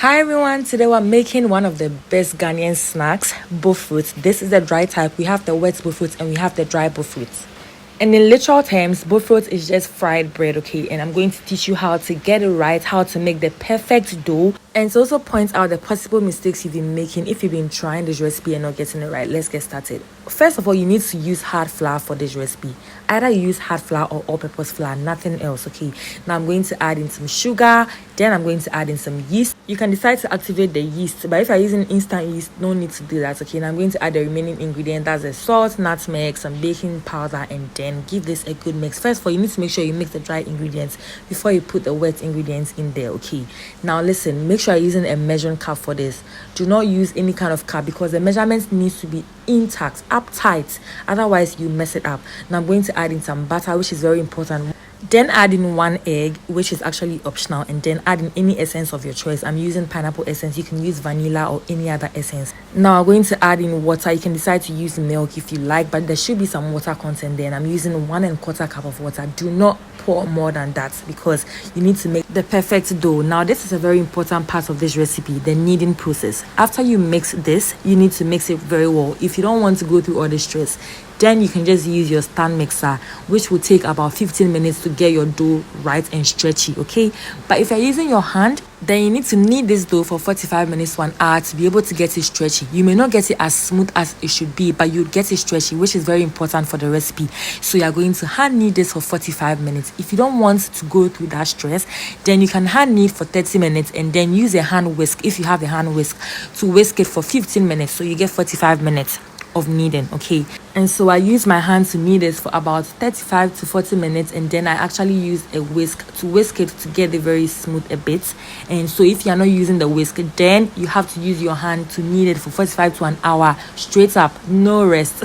Hi everyone, today we're making one of the best Ghanaian snacks, Bofrot. This is the dry type. We have the wet Bofrot and we have the dry Bofrot. And in literal terms, Bofrot is just fried bread, okay? And I'm going to teach you how to get it right, how to make the perfect dough, and to also point out the possible mistakes you've been making if you've been trying this recipe and not getting it right. Let's get started. First of all, you need to use hard flour for this recipe. Either you use hard flour or all-purpose flour, nothing else, okay? Now I'm going to add in some sugar, then I'm going to add in some yeast. You can decide to activate the yeast, but if you're using instant yeast, no need to do that, okay? Now I'm going to add the remaining ingredient, that's the salt, nutmeg, some baking powder, and then give this a good mix. First of all, you need to make sure you mix the dry ingredients before you put the wet ingredients in there, okay? Now listen, make sure you're using a measuring cup for this. Do not use any kind of cup because the measurements needs to be intact, up tight, otherwise you mess it up. Now I'm going to add in some butter, which is very important. Then add in 1 egg, which is actually optional, and then add in any essence of your choice. I'm using pineapple essence. You can use vanilla or any other essence. Now I'm going to add in water. You can decide to use milk if you like, but there should be some water content there. And I'm using 1 1/4 cup of water. Do not pour more than that because you need to make the perfect dough. Now this is a very important part of this recipe, the kneading process. After you mix this, you need to mix it very well. If you don't want to go through all the stress, then you can just use your stand mixer, which will take about 15 minutes to get your dough right and stretchy, okay? But if you're using your hand, then you need to knead this dough for 45 minutes to 1 hour to be able to get it stretchy. You may not get it as smooth as it should be, but you get it stretchy, which is very important for the recipe. So you're going to hand knead this for 45 minutes. If you don't want to go through that stress, then you can hand knead for 30 minutes and then use a hand whisk, if you have a hand whisk, to whisk it for 15 minutes. So you get 45 minutes of kneading, okay? And so I use my hand to knead this for about 35 to 40 minutes, and then I actually use a whisk to whisk it to get it very smooth a bit. And so if you're not using the whisk, then you have to use your hand to knead it for 45 to 1 hour straight up, no rest.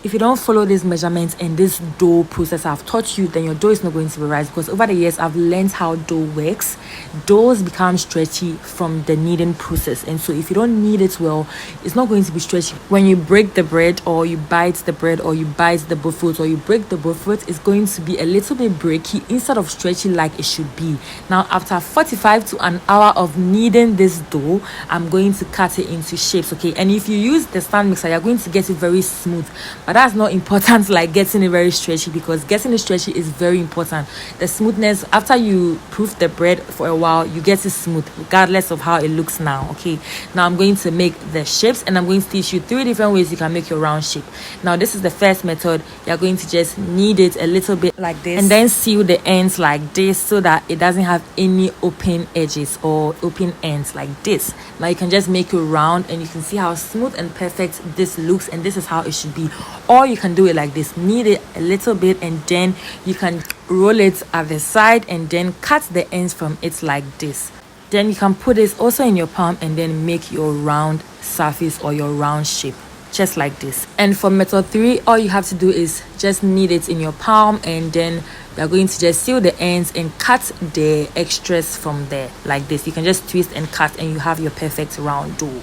If you don't follow these measurements and this dough process I've taught you, then your dough is not going to be right, because over the years I've learned how dough works. Doughs become stretchy from the kneading process, and so if you don't knead it well, it's not going to be stretchy. When you break the bread, or you bite the bread, or you bite the Bofrot, or you break the Bofrot, it's going to be a little bit breaky instead of stretchy like it should be. Now after 45 to 1 hour of kneading this dough, I'm going to cut it into shapes, okay? And if you use the stand mixer, you're going to get it very smooth. But that's not important like getting it very stretchy, because getting it stretchy is very important. The smoothness, after you proof the bread for a while, you get it smooth regardless of how it looks now, okay? Now I'm going to make the shapes, and I'm going to teach you 3 different ways you can make your round shape. Now this is the first method. You're going to just knead it a little bit like this, and then seal the ends like this so that it doesn't have any open edges or open ends like this. Now you can just make it round, and you can see how smooth and perfect this looks, and this is how it should be. Or you can do it like this, knead it a little bit, and then you can roll it at the side and then cut the ends from it like this. Then you can put this also in your palm and then make your round surface or your round shape, just like this. And for method 3, all you have to do is just knead it in your palm, and then you're going to just seal the ends and cut the extras from there like this. You can just twist and cut, and you have your perfect round dough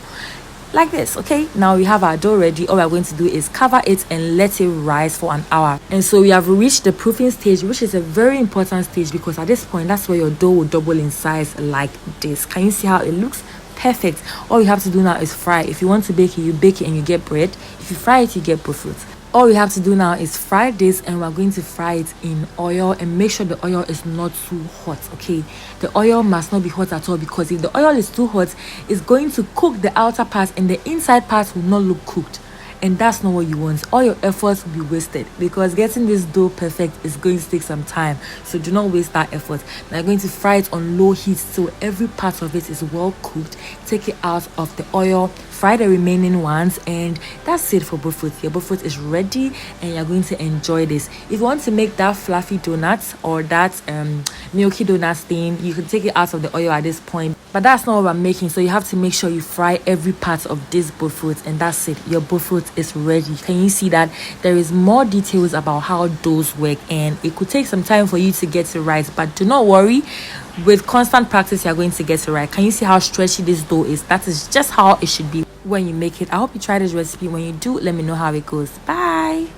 like this, okay? Now we have our dough ready. All we're going to do is cover it and let it rise for 1 hour. And so we have reached the proofing stage, which is a very important stage, because at this point, that's where your dough will double in size like this. Can you see how it looks? Perfect. All you have to do now is fry. If you want to bake it, you bake it and you get bread. If you fry it, you get Bofrot. All we have to do now is fry this, and we're going to fry it in oil, and make sure the oil is not too hot, okay? The oil must not be hot at all, because if the oil is too hot, it's going to cook the outer part and the inside part will not look cooked, and that's not what you want. All your efforts will be wasted, because getting this dough perfect is going to take some time. So do not waste that effort. Now you're going to fry it on low heat so every part of it is well cooked. Take it out of the oil, fry the remaining ones, and that's it for Bofrot. Your Bofrot is ready, and you're going to enjoy this. If you want to make that fluffy donut or that milky donut thing, you can take it out of the oil at this point, but that's not what I'm making. So you have to make sure you fry every part of this Bofrot, and that's it. Your Bofrot is ready. Can you see that there is more details about how doughs work, and it could take some time for you to get it right, but do not worry. With constant practice, you're going to get it right. Can you see how stretchy this dough is? That is just how it should be when you make it. I hope you try this recipe. When you do, let me know how it goes. Bye.